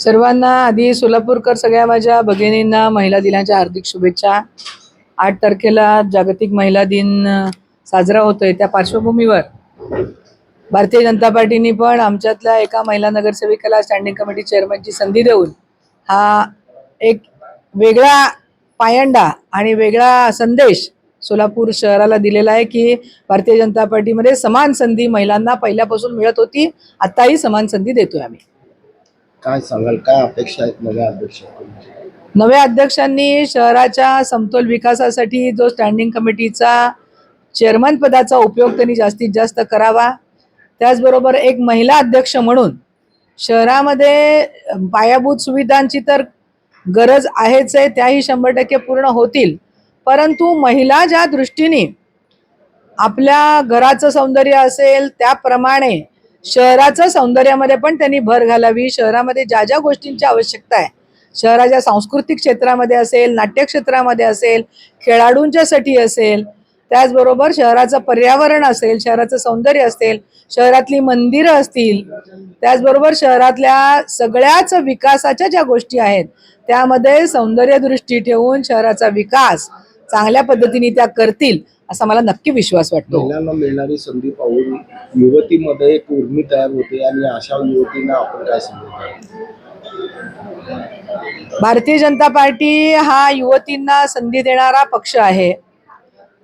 सर्वांना आधी सोलापूरकर सगळ्या माझ्या भगिनींना महिला दिनाच्या हार्दिक शुभेच्छा। 8 तारखेला जागतिक महिला दिन साजरा होतोय। त्या पार्श्वभूमीवर भारतीय जनता पार्टीने पण आमच्यातल्या एका महिला नगरसेविकाला स्टँडिंग कमिटी चेअरमनची संधी देऊन हा एक वेगळा पायंडा आणि वेगळा संदेश सोलापूर शहराला दिलेला आहे की भारतीय जनता पार्टीमध्ये समान संधी महिलांना पहिल्यापासून मिळत होती, आताही समान संधी देतोय आम्ही। काय सांगाल, काय अपेक्षा आहेत नव्या अध्यक्षांची? नव्या अध्यक्षांनी शहराच्या समतोल विकासासाठी जो स्टँडिंग कमिटीचा चेअरमन पदाचा उपयोग त्यांनी जास्तीत जास्त करावा। त्याचबरोबर एक महिला अध्यक्ष म्हणून शहरामध्ये पायाभूत सुविधांची तर गरज आहेच आहे, त्याही 100% पूर्ण होतील, परंतु महिला ज्या दृष्टीने आपल्या घराचं सौंदर्य असेल त्याप्रमाणे शहराचं सौंदर्यामध्ये पण त्यांनी भर घालावी। शहरामध्ये ज्या ज्या गोष्टींची आवश्यकता आहे, शहराच्या सांस्कृतिक क्षेत्रामध्ये असेल, नाट्य क्षेत्रामध्ये असेल, खेळाडूंच्यासाठी असेल, त्याचबरोबर शहराचं पर्यावरण असेल, शहराचं सौंदर्य असेल, शहरातली मंदिरं असतील, त्याचबरोबर शहरातल्या सगळ्याच विकासाच्या ज्या गोष्टी आहेत त्यामध्ये सौंदर्य दृष्टी ठेवून शहराचा विकास चांगल्या पद्धतीने त्या करतील असा मला नक्की विश्वास वाटतो। महिलांना मिळणारी संधी पाहून युवतीमध्ये एक उर्मी तयार होते आणि अशा युवतींना आपण काय सांगतो? भारतीय जनता पार्टी हा युवतींना संधी देणारा पक्ष आहे।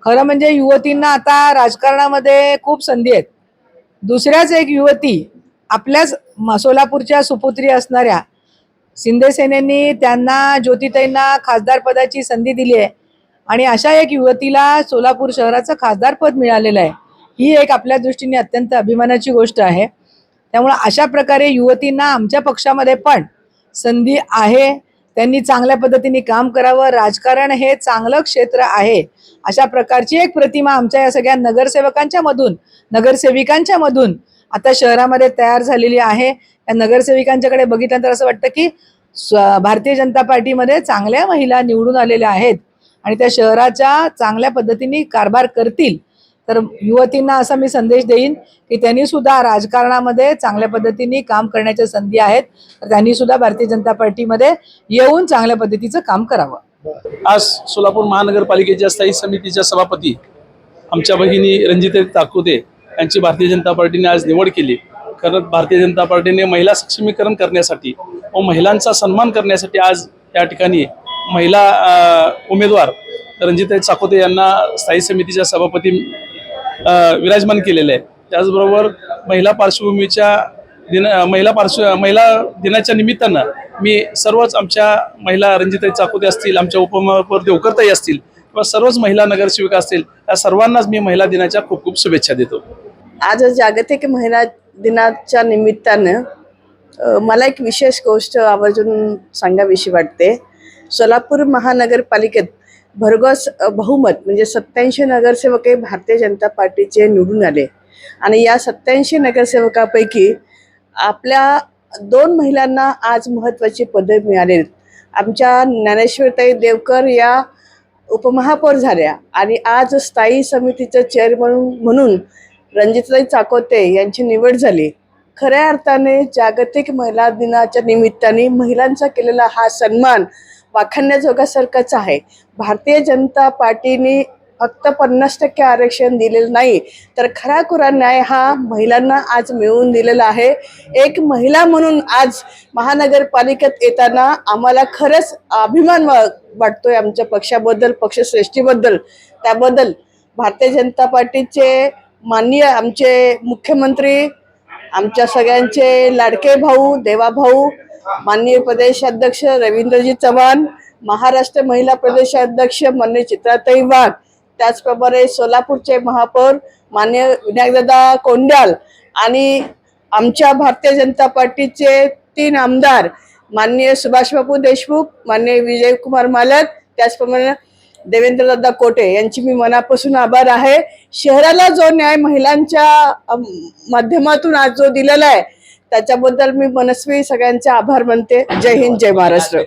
खरं म्हणजे युवतींना आता राजकारणामध्ये खूप संधी आहेत। दुसऱ्याच एक युवती आपल्याच सोलापूरच्या सुपुत्री असणाऱ्या शिंदे सेनेनी त्यांना ज्योतिताईंना खासदार पदाची संधी दिली आहे आणि अशा एक युवतीला सोलापूर शहराचं खासदार पद मिळालेलं आहे। ही एक आपल्या दृष्टीने अत्यंत अभिमानाची गोष्ट आहे। त्यामुळे अशा प्रकारे युवतींना आमच्या पक्षामध्ये पण संधी आहे। त्यांनी चांगल्या पद्धतीने काम करावं, राजकारण हे चांगलं क्षेत्र आहे अशा प्रकारची एक प्रतिमा आमच्या या सगळ्या नगरसेविकांच्या मधून आता शहरामध्ये तयार झालेली आहे। या नगरसेविकांच्याकडे बघितल्यानंतर असं वाटतं की भारतीय जनता पार्टीमध्ये चांगल्या महिला निवडून आलेल्या आहेत आणि त्या शहराच्या चांगल्या पद्धतीने कारभार करतील। तर युवतींना असा मी संदेश देईन की त्यांनी सुद्धा राजकारणामध्ये चांगल्या पद्धतीने काम करण्याच्या संधी आहेत, तर त्यांनी सुद्धा भारतीय जनता पार्टीमध्ये येऊन चांगल्या पद्धतीचं काम करावं। आज सोलापूर महानगरपालिकेच्या स्थायी समितीच्या सभापती आमच्या भगिनी रंजिता ताकोते यांची भारतीय जनता पार्टीने आज निवड केली। खरंच भारतीय जनता पार्टीने महिला सक्षमीकरण करण्यासाठी व महिलांचा सन्मान करण्यासाठी आज या ठिकाणी महिला उमेदवार रंजिता चाकोते यांना स्थायी समितीच्या सभापती विराजमान केलेले आहे। त्याचबरोबर महिला दिनाच्या निमित्तानं मी सर्वच आमच्या महिला रंजिता चाकोते असतील, आमच्या उपमहापौर देवकरताई असतील किंवा सर्वच महिला नगरसेविका असतील, या सर्वांनाच मी महिला दिनाच्या खूप खूप शुभेच्छा देतो। आज जागतिक महिला दिनाच्या निमित्तानं मला एक विशेष गोष्ट आवर्जून सांगावीशी वाटते। सोलापूर महानगरपालिकेत भरघोस बहुमत म्हणजे 87 नगरसेवक भारतीय जनता पार्टीचे निवडून आले आणि या 87 नगरसेवकापैकी आपल्या 2 महिलांना आज महत्त्वाची पदे मिळाली। आमच्या ज्ञानेश्वरताई देवकर या उपमहापौर झाल्या आणि आज स्थायी समितीचं चेअरमन म्हणून रंजिताताई चाकोते यांची निवड झाली। खऱ्या अर्थाने जागतिक महिला दिनाच्या निमित्ताने महिलांचा केलेला हा सन्मान वाखाणण्याजोगासारखाच आहे। भारतीय जनता पार्टीने फक्त 50% आरक्षण दिलेलं नाही, तर खरा न्याय हा महिलांना आज मिळवून दिलेला आहे। एक महिला म्हणून आज महानगरपालिकेत येताना आम्हाला खरंच अभिमान वाटतोय आमच्या पक्षाबद्दल, पक्षश्रेष्ठीबद्दल। त्याबद्दल भारतीय जनता पार्टीचे माननीय आमचे मुख्यमंत्री, आमच्या सगळ्यांचे लाडके भाऊ देवाभाऊ, माननीय प्रदेशाध्यक्ष रवींद्रजी चव्हाण, महाराष्ट्र महिला प्रदेशाध्यक्ष माननीय चित्राताई वाघ, त्याचप्रमाणे सोलापूरचे महापौर माननीय विनायकदादा कोंड्याल आणि आमच्या भारतीय जनता पार्टीचे 3 आमदार माननीय सुभाषबाबू देशमुख, माननीय विजयकुमार मालक, त्याचप्रमाणे देवेंद्रदादा कोटे यांची मी मनापासून आभार आहे। शहराला जो न्याय महिलांच्या माध्यमातून आज जो दिलेला आहे त्याच्याबद्दल मी मनस्वी सगळ्यांचे आभार मानते। जय हिंद, जय महाराष्ट्र।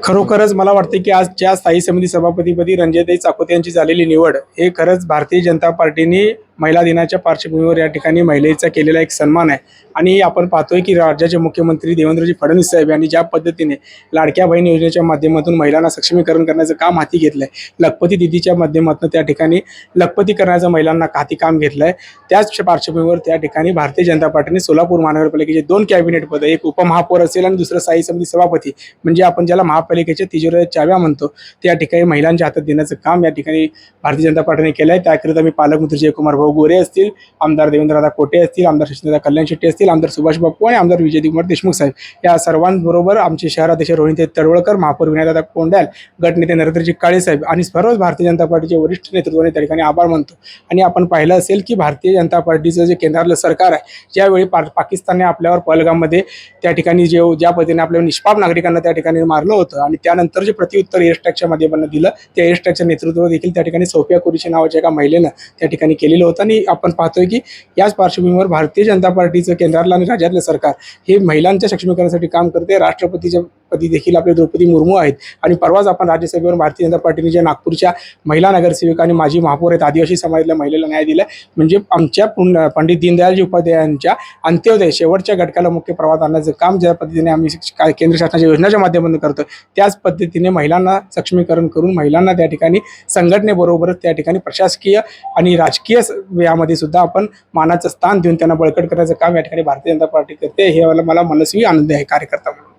खरोखरच मला वाटते की आज ज्या स्थायी समिती सभापतीपदी रंजिताताई चाकोते यांची झालेली निवड हे खरंच भारतीय जनता पार्टीने महिला दिनाच्या पार्श्वभूमीवर या ठिकाणी महिलेचा केलेला एक सन्मान आहे आणि आपण पाहतोय की राज्याचे मुख्यमंत्री देवेंद्रजी फडणवीस साहेब यांनी ज्या पद्धतीने लाडक्या बहीण योजनेच्या माध्यमातून महिलांना सक्षमीकरण करण्याचं काम हाती घेतलं आहे, लखपती दिदीच्या माध्यमातून त्या ठिकाणी लखपती करण्याचं महिलांना हाती काम घेतलं आहे, त्याच पार्श्वभूमीवर त्या ठिकाणी भारतीय जनता पार्टीने सोलापूर महानगरपालिकेचे 2 कॅबिनेट पद, एक उपमहापौर असेल आणि दुसरं स्थायी समिती सभापती, म्हणजे आपण ज्याला महापालिकेच्या तिजोऱ्या चाव्या म्हणतो, त्या ठिकाणी महिलांच्या हातात देण्याचं काम या ठिकाणी भारतीय जनता पार्टीने केलं आहे. त्याकरिता मी पालकमंत्री जयकुमार भाऊ गोरे असतील, आमदार देवेंद्रदादा कोटे असतील, आमदार शशिदादा कल्याण शेट्टी असतील, आमदार सुभाष बापू आणि आमदार विजयकुमार देशमुख साहेब या सर्वांबरोबर आमचे शहराध्यक्ष रोहित तडवळकर, महापौर विनयदादा कोंडाल, गटनेते नरेंद्रजी काळे साहेब आणि सर्वच भारतीय जनता पार्टीचे वरिष्ठ नेतृत्वाने त्या ठिकाणी आभार मानतो. आणि आपण पाहिलं असेल की भारतीय जनता पार्टीचं जे केंद्रातलं सरकार आहे, ज्यावेळी पाकिस्तानने आपल्यावर पहलगाममध्ये त्या ठिकाणी ज्या पद्धतीने आपल्या निष्पाप नागरिकांना त्या ठिकाणी मारलं होतं आणि त्यानंतर जे प्रत्युत्तर एअरस्ट्राईकच्या माध्यमातून दिलं, त्या एअरस्ट्राईकचं नेतृत्व देखील त्या ठिकाणी सोफिया कुरेशी नावाच्या एका महिलेनं त्या ठिकाणी केलेलं होतं. आणि आपण पाहतोय की याच पार्श्वभूमीवर भारतीय जनता पार्टीचं केंद्रातलं आणि राज्यातलं सरकार हे महिलांच्या सक्षमीकरणासाठी काम करते. राष्ट्रपतीच्या पदी देखील आपले द्रौपदी मुर्मू आहेत आणि परवाच आपण राज्यसभेवर भारतीय जनता पार्टीने जे नागपूरच्या महिला नगरसेविका आणि माजी महापौर आहेत आदिवासी समाजातल्या महिलेला न्याय दिला, म्हणजे आमच्या पंडित दीनदयालजी उपाध्यायांच्या अंत्योदय शेवटच्या घटकाला मुख्य प्रवाहात आणण्याचं काम ज्या पद्धतीने आम्ही केंद्र शासनाच्या योजनेच्या माध्यमातून करतो, त्याच पद्धतीने महिलांना सक्षमीकरण करून महिलांना त्या ठिकाणी संघटनेबरोबरच त्या ठिकाणी प्रशासकीय आणि राजकीय यामध्ये सुद्धा आपण मानाचं स्थान देऊन त्यांना बळकट करण्याचं काम या ठिकाणी भारतीय जनता पार्टी करते. हे मला मनस्वी आनंद आहे कार्यकर्ता म्हणून.